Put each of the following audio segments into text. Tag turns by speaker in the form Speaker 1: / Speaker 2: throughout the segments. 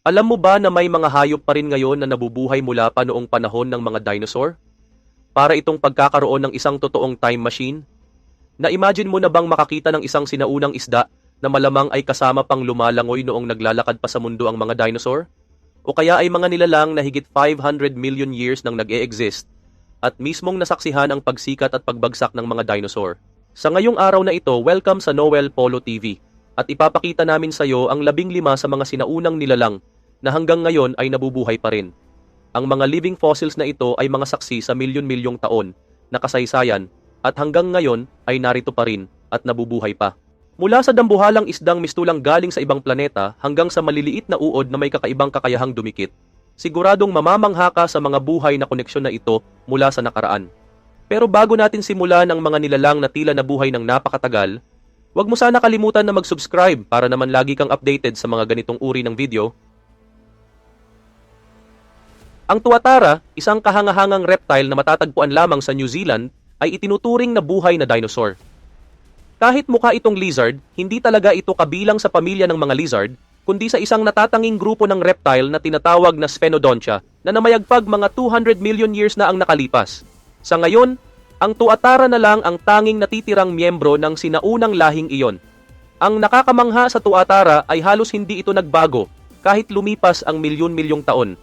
Speaker 1: Alam mo ba na may mga hayop pa rin ngayon na nabubuhay mula pa noong panahon ng mga dinosaur? Para itong pagkakaroon ng isang totoong time machine? Na-imagine mo na bang makakita ng isang sinaunang isda na malamang ay kasama pang lumalangoy noong naglalakad pa sa mundo ang mga dinosaur? O kaya ay mga nilalang na higit 500 million years nang nag-e-exist at mismong nasaksihan ang pagsikat at pagbagsak ng mga dinosaur? Sa ngayong araw na ito, welcome sa Noel Polo TV at ipapakita namin sa iyo ang 15 sa mga sinaunang nilalang na hanggang ngayon ay nabubuhay pa rin. Ang mga living fossils na ito ay mga saksi sa milyon-milyong taon na kasaysayan at hanggang ngayon ay narito pa rin at nabubuhay pa. Mula sa dambuhalang isdang mistulang galing sa ibang planeta hanggang sa maliliit na uod na may kakaibang kakayahang dumikit, siguradong mamamangha ka sa mga buhay na koneksyon na ito mula sa nakaraan. Pero bago natin simulan ang mga nilalang na tila nabuhay ng napakatagal, huwag mo sana kalimutan na mag-subscribe para naman lagi kang updated sa mga ganitong uri ng video. Ang tuatara, isang kahangahangang reptile na matatagpuan lamang sa New Zealand, ay itinuturing na buhay na dinosaur. Kahit mukha itong lizard, hindi talaga ito kabilang sa pamilya ng mga lizard, kundi sa isang natatanging grupo ng reptile na tinatawag na Sphenodontia na namayagpag mga 200 million years na ang nakalipas. Sa ngayon, ang tuatara na lang ang tanging natitirang miyembro ng sinaunang lahing iyon. Ang nakakamangha sa tuatara ay halos hindi ito nagbago kahit lumipas ang milyon-milyong taon.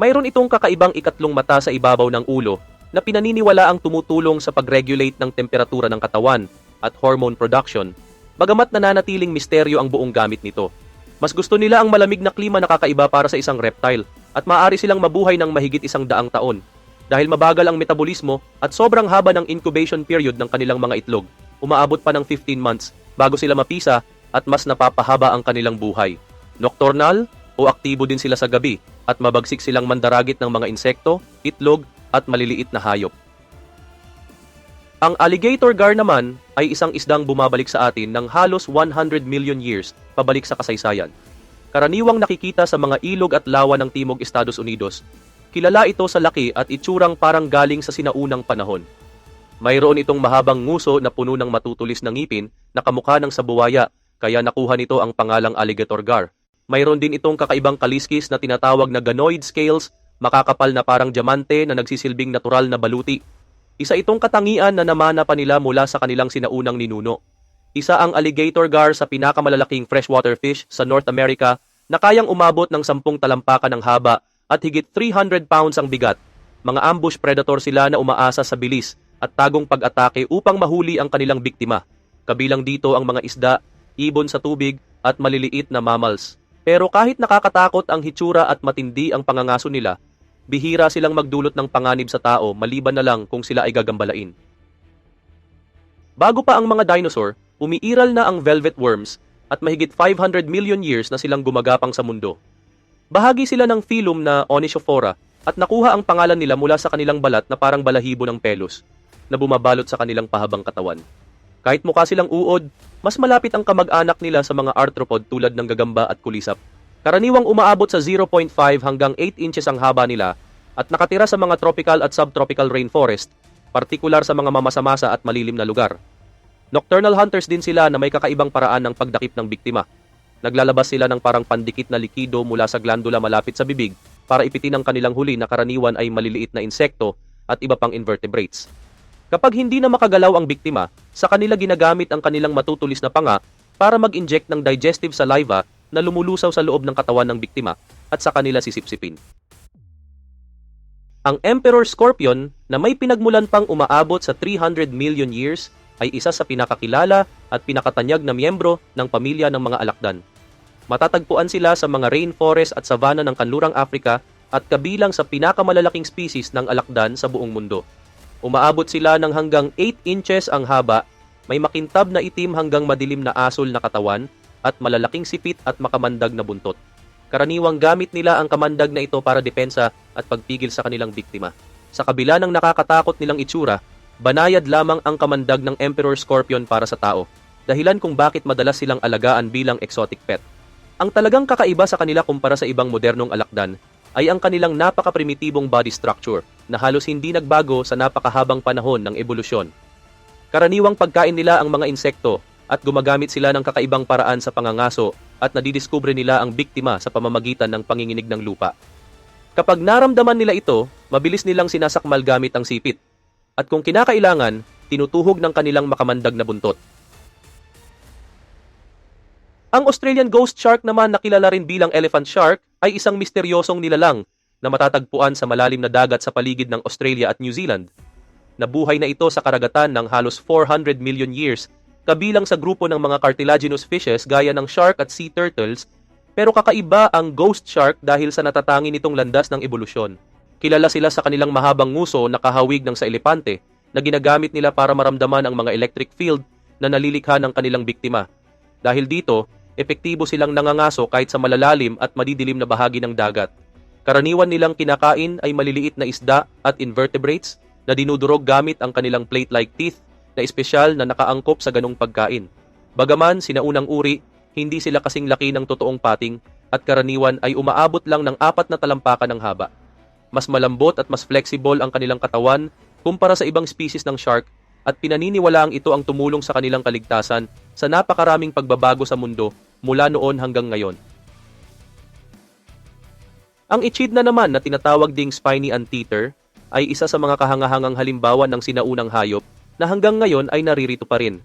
Speaker 1: Mayroon itong kakaibang ikatlong mata sa ibabaw ng ulo na pinaniniwala ang tumutulong sa pag-regulate ng temperatura ng katawan at hormone production, bagamat nananatiling misteryo ang buong gamit nito. Mas gusto nila ang malamig na klima na kakaiba para sa isang reptile at maaari silang mabuhay ng mahigit 100 taon dahil mabagal ang metabolismo at sobrang haba ng incubation period ng kanilang mga itlog. Umaabot pa ng 15 months bago sila mapisa at mas napapahaba ang kanilang buhay. Nocturnal o aktibo din sila sa gabi at mabagsik silang mandaragit ng mga insekto, itlog at maliliit na hayop. Ang alligator gar naman ay isang isdang bumabalik sa atin ng halos 100 million years pabalik sa kasaysayan. Karaniwang nakikita sa mga ilog at lawa ng Timog Estados Unidos. Kilala ito sa laki at itsurang parang galing sa sinaunang panahon. Mayroon itong mahabang nguso na puno ng matutulis na ngipin na kamukha ng sa buwaya, kaya nakuha nito ang pangalang alligator gar. Mayroon din itong kakaibang kaliskis na tinatawag na ganoid scales, makakapal na parang diamante na nagsisilbing natural na baluti. Isa itong katangian na namana pa nila mula sa kanilang sinaunang ninuno. Isa ang alligator gar sa pinakamalalaking freshwater fish sa North America na kayang umabot ng 10 talampakan ng haba at higit 300 pounds ang bigat. Mga ambush predator sila na umaasa sa bilis at tagong pag-atake upang mahuli ang kanilang biktima. Kabilang dito ang mga isda, ibon sa tubig at maliliit na mammals. Pero kahit nakakatakot ang hitsura at matindi ang pangangaso nila, bihira silang magdulot ng panganib sa tao maliban na lang kung sila ay gagambalain. Bago pa ang mga dinosaur, umiiral na ang velvet worms at mahigit 500 million years na silang gumagapang sa mundo. Bahagi sila ng phylum na Onychophora at nakuha ang pangalan nila mula sa kanilang balat na parang balahibo ng pelos na bumabalot sa kanilang pahabang katawan. Kahit mukha silang uod, mas malapit ang kamag-anak nila sa mga arthropod tulad ng gagamba at kulisap. Karaniwang umaabot sa 0.5 hanggang 8 inches ang haba nila at nakatira sa mga tropical at subtropical rainforest, partikular sa mga mamasa-masa at malilim na lugar. Nocturnal hunters din sila na may kakaibang paraan ng pagdakip ng biktima. Naglalabas sila ng parang pandikit na likido mula sa glandula malapit sa bibig para ipitin ang kanilang huli na karaniwan ay maliliit na insekto at iba pang invertebrates. Kapag hindi na makagalaw ang biktima, sa kanila ginagamit ang kanilang matutulis na panga para mag-inject ng digestive saliva na lumulusaw sa loob ng katawan ng biktima at sa kanila sisipsipin. Ang emperor scorpion na may pinagmulan pang umaabot sa 300 million years ay isa sa pinakakilala at pinakatanyag na miyembro ng pamilya ng mga alakdan. Matatagpuan sila sa mga rainforest at savanna ng kanlurang Africa at kabilang sa pinakamalalaking species ng alakdan sa buong mundo. Umaabot sila ng hanggang 8 inches ang haba, may makintab na itim hanggang madilim na asul na katawan, at malalaking sipit at makamandag na buntot. Karaniwang gamit nila ang kamandag na ito para depensa at pagpigil sa kanilang biktima. Sa kabila ng nakakatakot nilang itsura, banayad lamang ang kamandag ng emperor scorpion para sa tao, dahilan kung bakit madalas silang alagaan bilang exotic pet. Ang talagang kakaiba sa kanila kumpara sa ibang modernong alakdan ay ang kanilang napaka-primitibong body structure na halos hindi nagbago sa napakahabang panahon ng ebolusyon. Karaniwang pagkain nila ang mga insekto at gumagamit sila ng kakaibang paraan sa pangangaso at nadidiskubre nila ang biktima sa pamamagitan ng panginginig ng lupa. Kapag naramdaman nila ito, mabilis nilang sinasakmal gamit ang sipit. At kung kinakailangan, tinutuhog ng kanilang makamandag na buntot. Ang Australian ghost shark naman na kilala rin bilang elephant shark ay isang misteryosong nilalang na matatagpuan sa malalim na dagat sa paligid ng Australia at New Zealand. Nabuhay na ito sa karagatan ng halos 400 million years, kabilang sa grupo ng mga cartilaginous fishes gaya ng shark at sea turtles, pero kakaiba ang ghost shark dahil sa natatangin nitong landas ng ebolusyon. Kilala sila sa kanilang mahabang nguso na kahawig ng sa elepante na ginagamit nila para maramdaman ang mga electric field na nalilikha ng kanilang biktima. Dahil dito, epektibo silang nangangaso kahit sa malalalim at madidilim na bahagi ng dagat. Karaniwan nilang kinakain ay maliliit na isda at invertebrates na dinudurog gamit ang kanilang plate-like teeth na espesyal na nakaangkop sa ganong pagkain. Bagaman sinaunang uri, hindi sila kasing laki ng totoong pating at karaniwan ay umaabot lang ng 4 na talampakan ng haba. Mas malambot at mas flexible ang kanilang katawan kumpara sa ibang species ng shark at pinaniniwalaang ito ang tumulong sa kanilang kaligtasan sa napakaraming pagbabago sa mundo mula noon hanggang ngayon. Ang echidna naman na tinatawag ding spiny anteater ay isa sa mga kahangahangang halimbawa ng sinaunang hayop na hanggang ngayon ay naririto pa rin.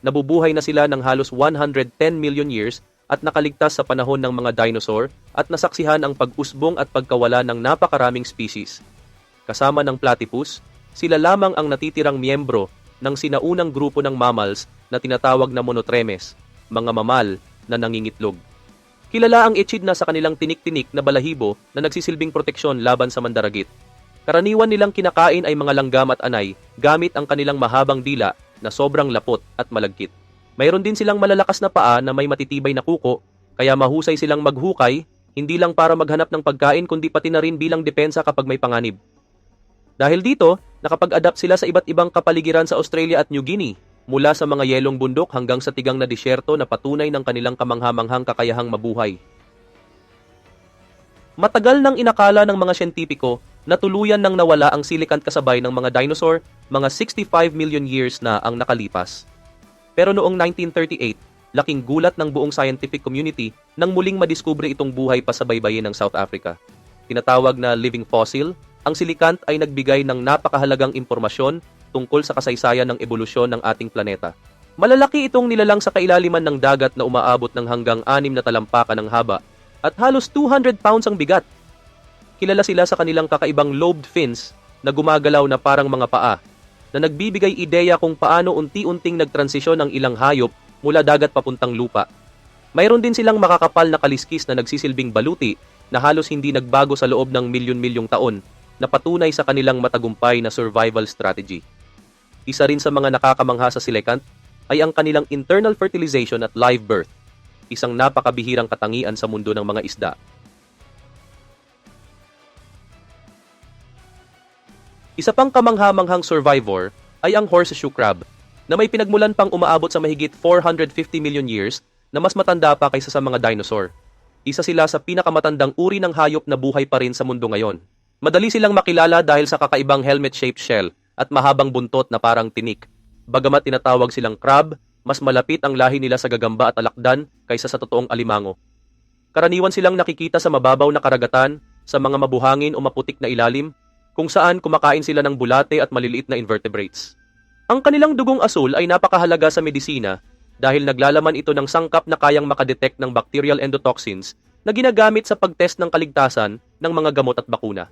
Speaker 1: Nabubuhay na sila ng halos 110 million years at nakaligtas sa panahon ng mga dinosaur at nasaksihan ang pag-usbong at pagkawala ng napakaraming species. Kasama ng platypus, sila lamang ang natitirang miyembro ng sinaunang grupo ng mammals na tinatawag na monotremes, mga mamal na nangingitlog. Kilala ang echidna sa kanilang tinik-tinik na balahibo na nagsisilbing proteksyon laban sa mandaragit. Karaniwan nilang kinakain ay mga langgam at anay gamit ang kanilang mahabang dila na sobrang lapot at malagkit. Mayroon din silang malalakas na paa na may matitibay na kuko, kaya mahusay silang maghukay, hindi lang para maghanap ng pagkain kundi pati na rin bilang depensa kapag may panganib. Dahil dito, nakapag-adapt sila sa iba't ibang kapaligiran sa Australia at New Guinea, mula sa mga yelong bundok hanggang sa tigang na disyerto na patunay ng kanilang kamanghamanghang kakayahang mabuhay. Matagal nang inakala ng mga siyentipiko na tuluyan nang nawala ang silicant kasabay ng mga dinosaur, mga 65 million years na ang nakalipas. Pero noong 1938, laking gulat ng buong scientific community nang muling madiskubre itong buhay pa sa baybayin ng South Africa. Tinatawag na living fossil, ang silicant ay nagbigay ng napakahalagang impormasyon tungkol sa kasaysayan ng ebolusyon ng ating planeta. Malalaki itong nilalang sa kailaliman ng dagat na umaabot ng hanggang 6 na talampakan ng haba at halos 200 pounds ang bigat. Kilala sila sa kanilang kakaibang lobed fins na gumagalaw na parang mga paa, na nagbibigay ideya kung paano unti-unting nagtransisyon ang ilang hayop mula dagat papuntang lupa. Mayroon din silang makakapal na kaliskis na nagsisilbing baluti na halos hindi nagbago sa loob ng milyon-milyong taon na patunay sa kanilang matagumpay na survival strategy. Isa rin sa mga nakakamangha sa silicant ay ang kanilang internal fertilization at live birth, isang napakabihirang katangian sa mundo ng mga isda. Isa pang kamangha-manghang survivor ay ang horseshoe crab, na may pinagmulan pang umaabot sa mahigit 450 million years na mas matanda pa kaysa sa mga dinosaur. Isa sila sa pinakamatandang uri ng hayop na buhay pa rin sa mundo ngayon. Madali silang makilala dahil sa kakaibang helmet-shaped shell at mahabang buntot na parang tinik. Bagamat tinatawag silang crab, mas malapit ang lahi nila sa gagamba at alakdan kaysa sa totoong alimango. Karaniwan silang nakikita sa mababaw na karagatan, sa mga mabuhangin o maputik na ilalim, kung saan kumakain sila ng bulate at maliliit na invertebrates. Ang kanilang dugong asul ay napakahalaga sa medisina dahil naglalaman ito ng sangkap na kayang makadetect ng bacterial endotoxins na ginagamit sa pagtest ng kaligtasan ng mga gamot at bakuna.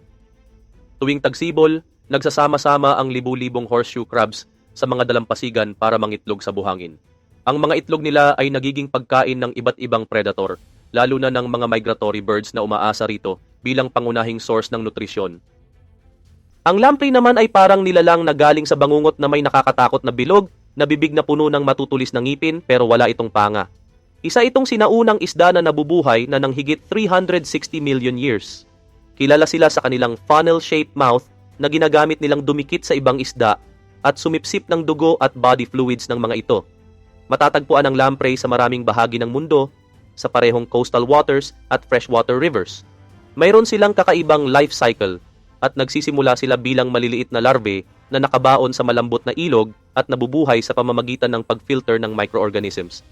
Speaker 1: Tuwing tagsibol, nagsasama-sama ang libu-libong horseshoe crabs sa mga dalampasigan para mangitlog sa buhangin. Ang mga itlog nila ay nagiging pagkain ng iba't ibang predator, lalo na ng mga migratory birds na umaasa rito bilang pangunahing source ng nutrisyon. Ang lamprey naman ay parang nilalang na galing sa bangungot na may nakakatakot na bilog, na bibig na puno ng matutulis na ngipin pero wala itong panga. Isa itong sinaunang isda na nabubuhay na ng higit 360 million years. Kilala sila sa kanilang funnel-shaped mouth na ginagamit nilang dumikit sa ibang isda at sumipsip ng dugo at body fluids ng mga ito. Matatagpuan ang lamprey sa maraming bahagi ng mundo, sa parehong coastal waters at freshwater rivers. Mayroon silang kakaibang life cycle at nagsisimula sila bilang maliliit na larvae na nakabaon sa malambot na ilog at nabubuhay sa pamamagitan ng pag-filter ng microorganisms.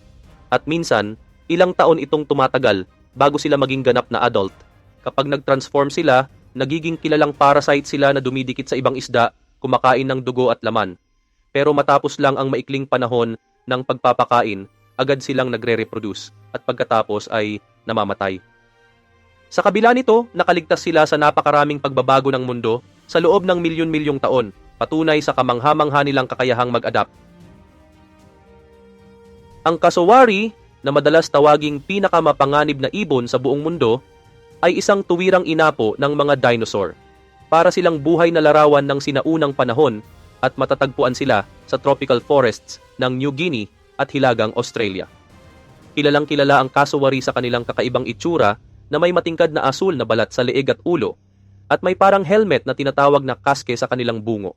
Speaker 1: At minsan, ilang taon itong tumatagal bago sila maging ganap na adult. Kapag nag-transform sila, nagiging kilalang parasite sila na dumidikit sa ibang isda, kumakain ng dugo at laman. Pero matapos lang ang maikling panahon ng pagpapakain, agad silang nagre-reproduce at pagkatapos ay namamatay. Sa kabila nito, nakaligtas sila sa napakaraming pagbabago ng mundo sa loob ng milyon-milyong taon, patunay sa kamangha-mangha nilang kakayahang mag-adapt. Ang cassowary, na madalas tawaging pinakamapanganib na ibon sa buong mundo, ay isang tuwirang inapo ng mga dinosaur. Para silang buhay na larawan ng sinaunang panahon at matatagpuan sila sa tropical forests ng New Guinea at Hilagang Australia. Kilalang kilala ang cassowary sa kanilang kakaibang itsura na may matingkad na asul na balat sa leeg at ulo at may parang helmet na tinatawag na kaske sa kanilang bungo.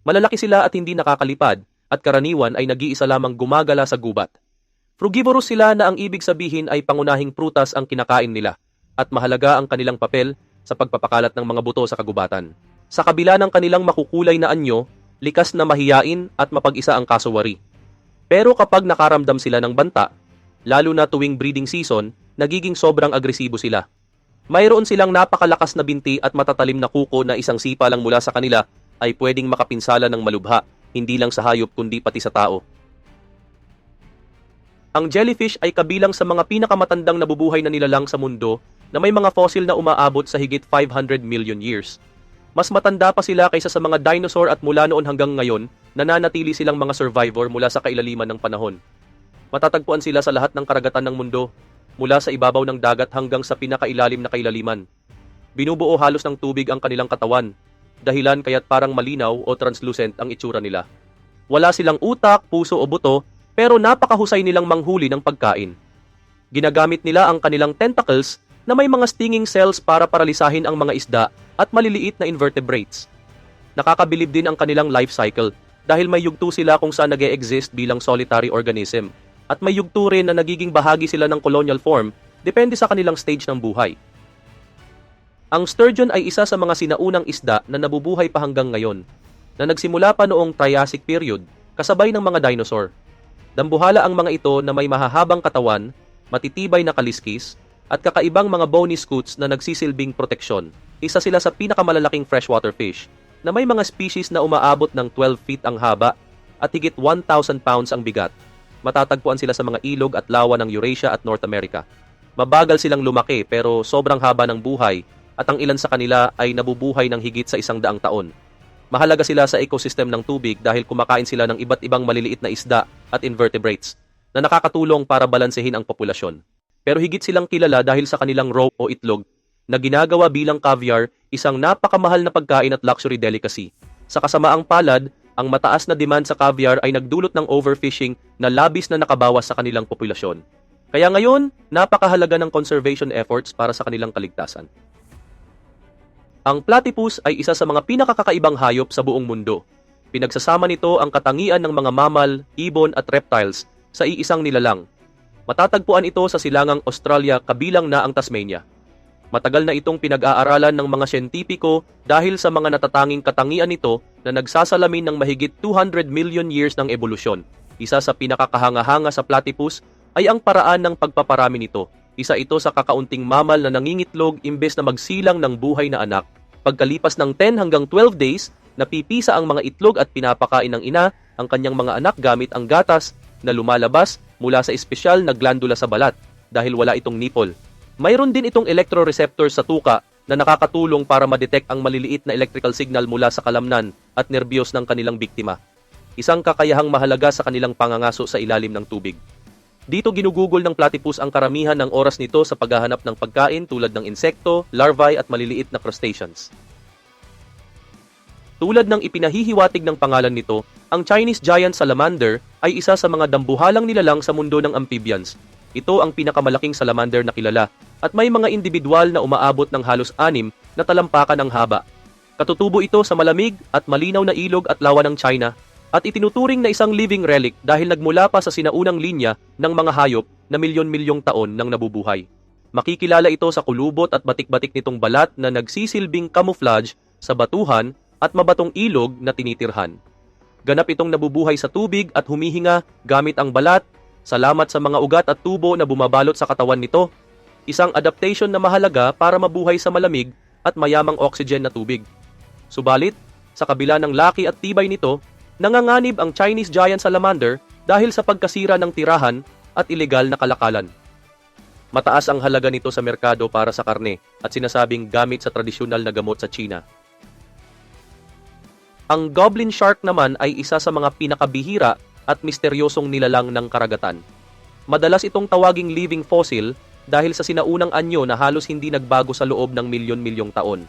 Speaker 1: Malalaki sila at hindi nakakalipad at karaniwan ay nag-iisa lamang gumagala sa gubat. Frugivorous sila na ang ibig sabihin ay pangunahing prutas ang kinakain nila at mahalaga ang kanilang papel sa pagpapakalat ng mga buto sa kagubatan. Sa kabila ng kanilang makukulay na anyo, likas na mahiyain at mapag-isa ang cassowary. Pero kapag nakaramdam sila ng banta, lalo na tuwing breeding season, nagiging sobrang agresibo sila. Mayroon silang napakalakas na binti at matatalim na kuko na isang sipa lang mula sa kanila ay pwedeng makapinsala ng malubha, hindi lang sa hayop kundi pati sa tao. Ang jellyfish ay kabilang sa mga pinakamatandang nabubuhay na nilalang sa mundo na may mga fossil na umaabot sa higit 500 million years. Mas matanda pa sila kaysa sa mga dinosaur at mula noon hanggang ngayon, nananatili silang mga survivor mula sa kailaliman ng panahon. Matatagpuan sila sa lahat ng karagatan ng mundo, mula sa ibabaw ng dagat hanggang sa pinakailalim na kailaliman. Binubuo halos ng tubig ang kanilang katawan, dahilan kaya't parang malinaw o translucent ang itsura nila. Wala silang utak, puso o buto, pero napakahusay nilang manghuli ng pagkain. Ginagamit nila ang kanilang tentacles na may mga stinging cells para paralisahin ang mga isda at maliliit na invertebrates. Nakakabilib din ang kanilang life cycle dahil may yugto sila kung saan nag-e-exist bilang solitary organism. At may yugto rin na nagiging bahagi sila ng colonial form depende sa kanilang stage ng buhay. Ang sturgeon ay isa sa mga sinaunang isda na nabubuhay pa hanggang ngayon, na nagsimula pa noong Triassic period, kasabay ng mga dinosaur. Dambuhala ang mga ito na may mahahabang katawan, matitibay na kaliskis, at kakaibang mga bony scutes na nagsisilbing proteksyon. Isa sila sa pinakamalalaking freshwater fish, na may mga species na umaabot ng 12 feet ang haba at higit 1,000 pounds ang bigat. Matatagpuan sila sa mga ilog at lawa ng Eurasia at North America. Mabagal silang lumaki pero sobrang haba ng buhay at ang ilan sa kanila ay nabubuhay ng higit sa 100 taon. Mahalaga sila sa ecosystem ng tubig dahil kumakain sila ng iba't ibang maliliit na isda at invertebrates na nakakatulong para balansehin ang populasyon. Pero higit silang kilala dahil sa kanilang roe o itlog na ginagawa bilang caviar, isang napakamahal na pagkain at luxury delicacy. Sa kasamaang palad, ang mataas na demand sa caviar ay nagdulot ng overfishing na labis na nakabawas sa kanilang populasyon. Kaya ngayon, napakahalaga ng conservation efforts para sa kanilang kaligtasan. Ang platypus ay isa sa mga pinakakakaibang hayop sa buong mundo. Pinagsasama nito ang katangian ng mga mammal, ibon at reptiles sa iisang nilalang. Matatagpuan ito sa silangang Australia kabilang na ang Tasmania. Matagal na itong pinag-aaralan ng mga siyentipiko dahil sa mga natatanging katangian nito na nagsasalamin ng mahigit 200 million years ng ebolusyon. Isa sa pinakakahanga-hanga sa platypus ay ang paraan ng pagpaparami nito. Isa ito sa kakaunting mammal na nangingitlog imbes na magsilang ng buhay na anak. Pagkalipas ng 10 hanggang 12 days, napipisa ang mga itlog at pinapakain ng ina ang kanyang mga anak gamit ang gatas na lumalabas mula sa espesyal na glandula sa balat dahil wala itong nipple. Mayroon din itong electroreceptors sa tuka na nakakatulong para ma-detect ang maliliit na electrical signal mula sa kalamnan at nerbiyos ng kanilang biktima. Isang kakayahang mahalaga sa kanilang pangangaso sa ilalim ng tubig. Dito ginugugol ng platypus ang karamihan ng oras nito sa paghahanap ng pagkain tulad ng insekto, larvae at maliliit na crustaceans. Tulad ng ipinahihiwatig ng pangalan nito, ang Chinese giant salamander ay isa sa mga dambuhalang nilalang sa mundo ng amphibians. Ito ang pinakamalaking salamander na kilala at may mga individual na umaabot ng halos 6 na talampakan ng haba. Katutubo ito sa malamig at malinaw na ilog at lawa ng China at itinuturing na isang living relic dahil nagmula pa sa sinaunang linya ng mga hayop na milyon-milyong taon nang nabubuhay. Makikilala ito sa kulubot at batik-batik nitong balat na nagsisilbing camouflage sa batuhan at mabatong ilog na tinitirhan. Ganap itong nabubuhay sa tubig at humihinga gamit ang balat, Salamat sa mga ugat at tubo na bumabalot sa katawan nito. Isang adaptation na mahalaga para mabuhay sa malamig at mayamang oxygen na tubig. Subalit, sa kabila ng laki at tibay nito, nanganganib ang Chinese giant salamander dahil sa pagkasira ng tirahan at ilegal na kalakalan. Mataas ang halaga nito sa merkado para sa karne at sinasabing gamit sa tradisyonal na gamot sa China. Ang goblin shark naman ay isa sa mga pinakabihira at misteryosong nilalang ng karagatan. Madalas itong tawaging living fossil dahil sa sinaunang anyo na halos hindi nagbago sa loob ng milyon-milyong taon.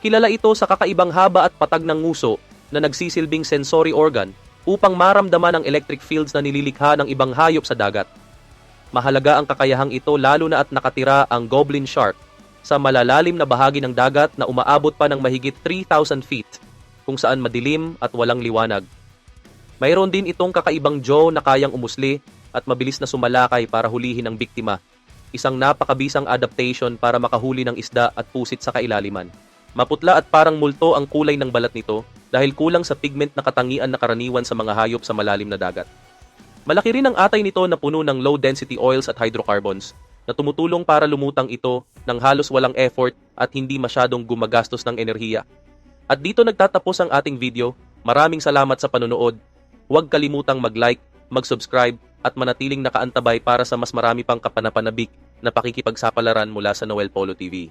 Speaker 1: Kilala ito sa kakaibang haba at patag ng nguso na nagsisilbing sensory organ upang maramdaman ang electric fields na nililikha ng ibang hayop sa dagat. Mahalaga ang kakayahang ito lalo na at nakatira ang goblin shark sa malalalim na bahagi ng dagat na umaabot pa ng mahigit 3,000 feet kung saan madilim at walang liwanag. Mayroon din itong kakaibang jaw na kayang umusli at mabilis na sumalakay para hulihin ang biktima. Isang napakabisang adaptation para makahuli ng isda at pusit sa kailaliman. Maputla at parang multo ang kulay ng balat nito dahil kulang sa pigment na katangian na karaniwan sa mga hayop sa malalim na dagat. Malaki rin ang atay nito na puno ng low-density oils at hydrocarbons na tumutulong para lumutang ito ng halos walang effort at hindi masyadong gumagastos ng enerhiya. At dito nagtatapos ang ating video. Maraming salamat sa panonood. Huwag kalimutang mag-like, mag-subscribe at manatiling nakaantabay para sa mas marami pang kapanapanabik na pakikipagsapalaran mula sa Noel Polo TV.